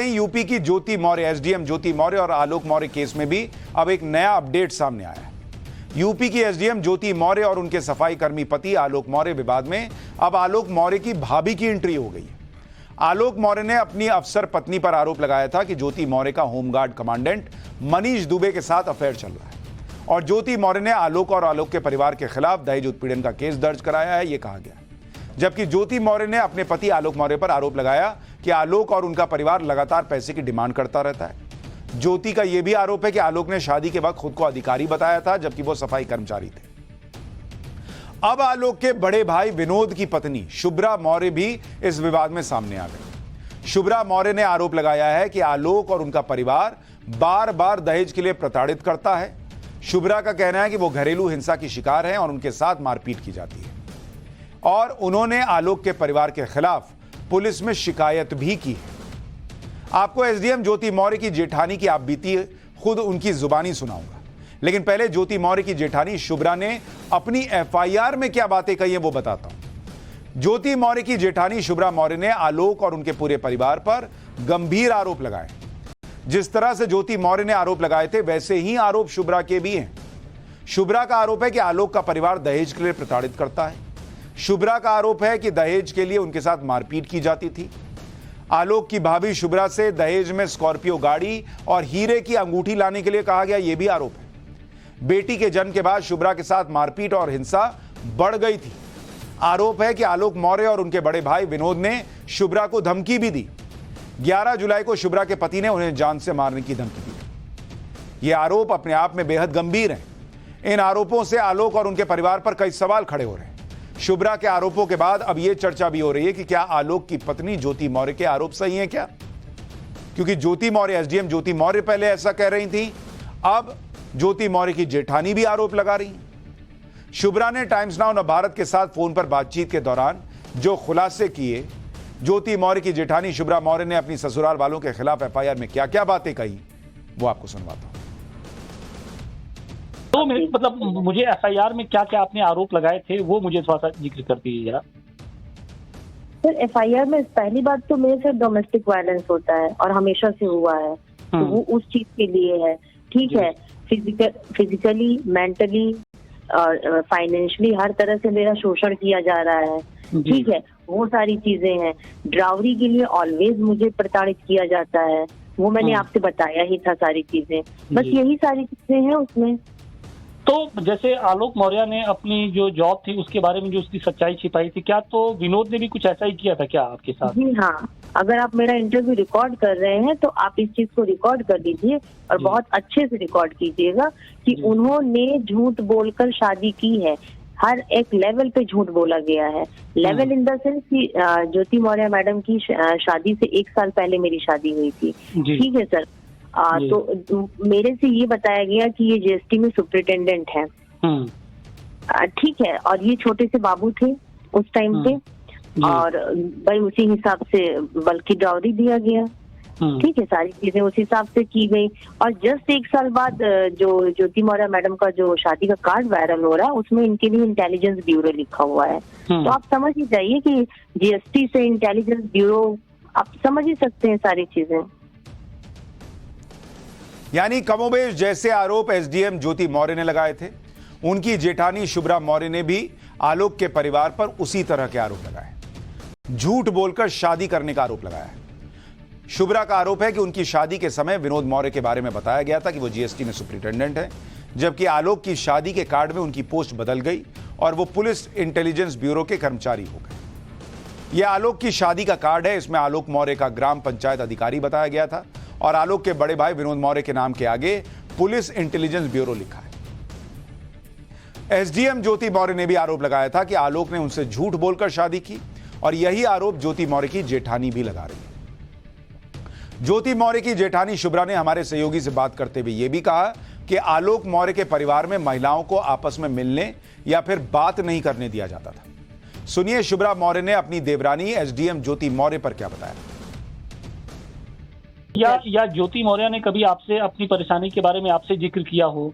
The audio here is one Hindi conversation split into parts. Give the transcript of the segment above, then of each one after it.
वहीं यूपी की ज्योति मौर्य, एसडीएम ज्योति मौर्य और आलोक मौर्य केस में भी अब एक नया अपडेट सामने आया है। यूपी की एसडीएम ज्योति मौर्य और उनके सफाई कर्मी पति आलोक मौर्य विवाद में अब आलोक मौर्य की भाभी की एंट्री हो गई है। आलोक मौर्य ने अपनी अफसर पत्नी पर आरोप लगाया था कि ज्योति मौर्य का होमगार्ड कमांडेंट मनीष दुबे के साथ अफेयर चल रहा है और ज्योति मौर्य ने आलोक और आलोक के परिवार के खिलाफ दहेज उत्पीड़न का केस दर्ज कराया है, यह कहा गया। जबकि ज्योति मौर्य ने अपने पति आलोक मौर्य पर आरोप लगाया कि आलोक और उनका परिवार लगातार पैसे की डिमांड करता रहता है। ज्योति का यह भी आरोप है कि आलोक ने शादी के वक्त खुद को अधिकारी बताया था, जबकि वो सफाई कर्मचारी थे। अब आलोक के बड़े भाई विनोद की पत्नी शुभ्रा मौर्य भी इस विवाद में सामने आ गई। शुभ्रा मौर्य ने आरोप लगाया है कि आलोक और उनका परिवार बार बार दहेज के लिए प्रताड़ित करता है। शुभ्रा का कहना है कि वो घरेलू हिंसा की शिकार हैं और उनके साथ मारपीट की जाती है और उन्होंने आलोक के परिवार के खिलाफ पुलिस में शिकायत भी की है। आपको एसडीएम ज्योति मौर्य की जेठानी की आप बीती खुद उनकी जुबानी सुनाऊंगा, लेकिन पहले ज्योति मौर्य की जेठानी शुभ्रा ने अपनी एफआईआर में क्या बातें कही हैं वो बताता हूं। ज्योति मौर्य की जेठानी शुभ्रा मौर्य ने आलोक और उनके पूरे परिवार पर गंभीर आरोप लगाए। जिस तरह से ज्योति मौर्य ने आरोप लगाए थे वैसे ही आरोप शुभ्रा के भी हैं। शुभ्रा का आरोप है कि आलोक का परिवार दहेज के लिए प्रताड़ित करता है। शुभ्रा का आरोप है कि दहेज के लिए उनके साथ मारपीट की जाती थी। आलोक की भाभी शुभ्रा से दहेज में स्कॉर्पियो गाड़ी और हीरे की अंगूठी लाने के लिए कहा गया, यह भी आरोप है। बेटी के जन्म के बाद शुभ्रा के साथ मारपीट और हिंसा बढ़ गई थी। आरोप है कि आलोक मौर्य और उनके बड़े भाई विनोद ने शुभ्रा को धमकी भी दी। 11 जुलाई को शुभ्रा के पति ने उन्हें जान से मारने की धमकी दी। ये आरोप अपने आप में बेहद गंभीर हैं। इन आरोपों से आलोक और उनके परिवार पर कई सवाल खड़े हो रहे हैं। शुभ्रा के आरोपों के बाद अब यह चर्चा भी हो रही है कि क्या आलोक की पत्नी ज्योति मौर्य के आरोप सही हैं क्या? क्योंकि ज्योति मौर्य, एसडीएम ज्योति मौर्य पहले ऐसा कह रही थी, अब ज्योति मौर्य की जेठानी भी आरोप लगा रही है। शुभ्रा ने टाइम्स नाउ भारत के साथ फोन पर बातचीत के दौरान जो खुलासे किए, ज्योति मौर्य की जेठानी शुभ्रा मौर्य ने अपनी ससुराल वालों के खिलाफ एफआईआर में क्या क्या बातें कही, वो आपको सुनवाता हूं। तो मतलब मुझे एफआईआर में क्या क्या आपने आरोप लगाए थे वो मुझे थोड़ा सा जिक्र कर दीजिए जरा। सर एफआईआर में पहली बात तो मेरे साथ डोमेस्टिक वायलेंस होता है और हमेशा से हुआ है, तो वो उस चीज के लिए है। ठीक है, फिजिकली, मेंटली और फाइनेंशियली हर तरह से मेरा शोषण किया जा रहा है। ठीक है, वो सारी चीजें हैं। ड्राउरी के लिए ऑलवेज मुझे प्रताड़ित किया जाता है, वो मैंने आपसे बताया ही था सारी चीजें। बस यही सारी चीजें हैं उसमें। तो जैसे आलोक मौर्य ने अपनी जो जॉब थी उसके बारे में जो उसकी सच्चाई छिपाई थी, क्या तो विनोद ने भी कुछ ऐसा ही किया था क्या आपके साथ? जी हाँ, अगर आप मेरा इंटरव्यू रिकॉर्ड कर रहे हैं तो आप इस चीज को रिकॉर्ड कर लीजिए और बहुत अच्छे से रिकॉर्ड कीजिएगा कि उन्होंने झूठ बोलकर शादी की है। हर एक लेवल पे झूठ बोला गया है। लेवल इन द सेंस कि ज्योति मौर्य मैडम की शादी से 1 साल पहले मेरी शादी हुई थी। ठीक है सर। तो मेरे से ये बताया गया कि ये जीएसटी में सुपरिटेंडेंट है। ठीक है, और ये छोटे से बाबू थे उस टाइम पे और भाई उसी हिसाब से बल्कि ड्राउरी दिया गया। ठीक है, सारी चीजें उस हिसाब से की गई। और जस्ट 1 साल बाद जो ज्योति मौर्य मैडम का जो शादी का कार्ड वायरल हो रहा है उसमें इनके लिए इंटेलिजेंस ब्यूरो लिखा हुआ है। तो आप समझ ही जाइए कि जीएसटी से इंटेलिजेंस ब्यूरो, आप समझ ही सकते हैं सारी चीजें। यानी कमोबेश जैसे आरोप एसडीएम ज्योति मौर्य ने लगाए थे, उनकी जेठानी शुभ्रा मौर्य ने भी आलोक के परिवार पर उसी तरह के आरोप लगाए। झूठ बोलकर शादी करने का आरोप लगाया है। शुभ्रा का आरोप है कि उनकी शादी के समय विनोद मौर्य के बारे में बताया गया था कि वो जीएसटी में सुपरिटेंडेंट है, जबकि आलोक की शादी के कार्ड में उनकी पोस्ट बदल गई और वो पुलिस इंटेलिजेंस ब्यूरो के कर्मचारी हो गए। यह आलोक की शादी का कार्ड है। इसमें आलोक मौर्य का ग्राम पंचायत अधिकारी बताया गया था और आलोक के बड़े भाई विनोद मौर्य के नाम के आगे पुलिस इंटेलिजेंस ब्यूरो लिखा है। एसडीएम ज्योति मौर्य ने भी आरोप लगाया था कि आलोक ने उनसे झूठ बोलकर शादी की और यही आरोप ज्योति मौर्य की जेठानी भी लगा रही है। ज्योति मौर्य की जेठानी शुभ्रा ने हमारे सहयोगी से बात करते हुए यह भी कहा कि आलोक मौर्य के परिवार में महिलाओं को आपस में मिलने या फिर बात नहीं करने दिया जाता था। सुनिए शुभ्रा मौर्य ने अपनी देवरानी एसडीएम ज्योति मौर्य पर क्या बताया। या ज्योति मौर्य ने कभी आपसे अपनी परेशानी के बारे में आपसे जिक्र किया हो?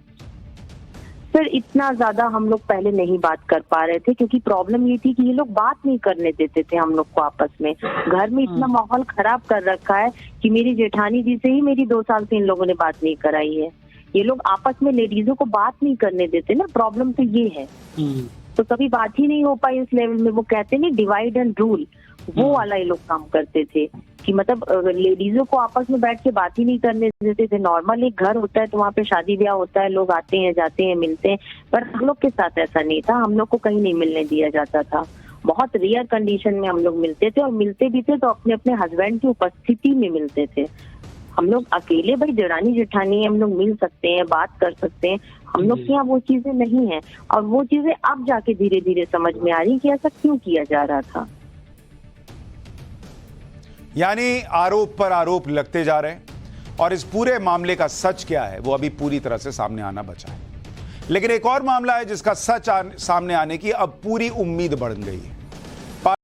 फिर इतना ज्यादा हम लोग पहले नहीं बात कर पा रहे थे, क्योंकि प्रॉब्लम ये थी कि ये लोग बात नहीं करने देते थे हम लोग को आपस में। घर में इतना माहौल खराब कर रखा है कि मेरी जेठानी जी से ही मेरी 2 साल से इन लोगों ने बात नहीं कराई है। ये लोग आपस में लेडीजों को बात नहीं करने देते ना, प्रॉब्लम तो ये है। तो कभी बात ही नहीं हो पाई इस लेवल में। वो कहते नहीं डिवाइड एंड रूल, वो वाला ये लोग काम करते थे कि मतलब लेडीजों को आपस में बैठ के बात ही नहीं करने देते थे। नॉर्मल एक घर होता है तो वहाँ पे शादी ब्याह होता है, लोग आते हैं जाते हैं मिलते हैं, पर हम लोग के साथ ऐसा नहीं था। हम लोग को कहीं नहीं मिलने दिया जाता था। बहुत रेयर कंडीशन में हम लोग मिलते थे, और मिलते भी थे तो अपने अपने हस्बैंड की उपस्थिति में मिलते थे। हम लोग अकेले भाई देरानी जेठानी हम लोग मिल सकते हैं, बात कर सकते हैं, हम लोग के यहाँ वो चीजें नहीं है। और वो चीजें अब जाके धीरे धीरे समझ में आ रही कि ऐसा क्यों किया जा रहा था। यानी आरोप पर आरोप लगते जा रहे हैं, और इस पूरे मामले का सच क्या है वो अभी पूरी तरह से सामने आना बचा है। लेकिन एक और मामला है जिसका सच सामने आने की अब पूरी उम्मीद बढ़ गई है।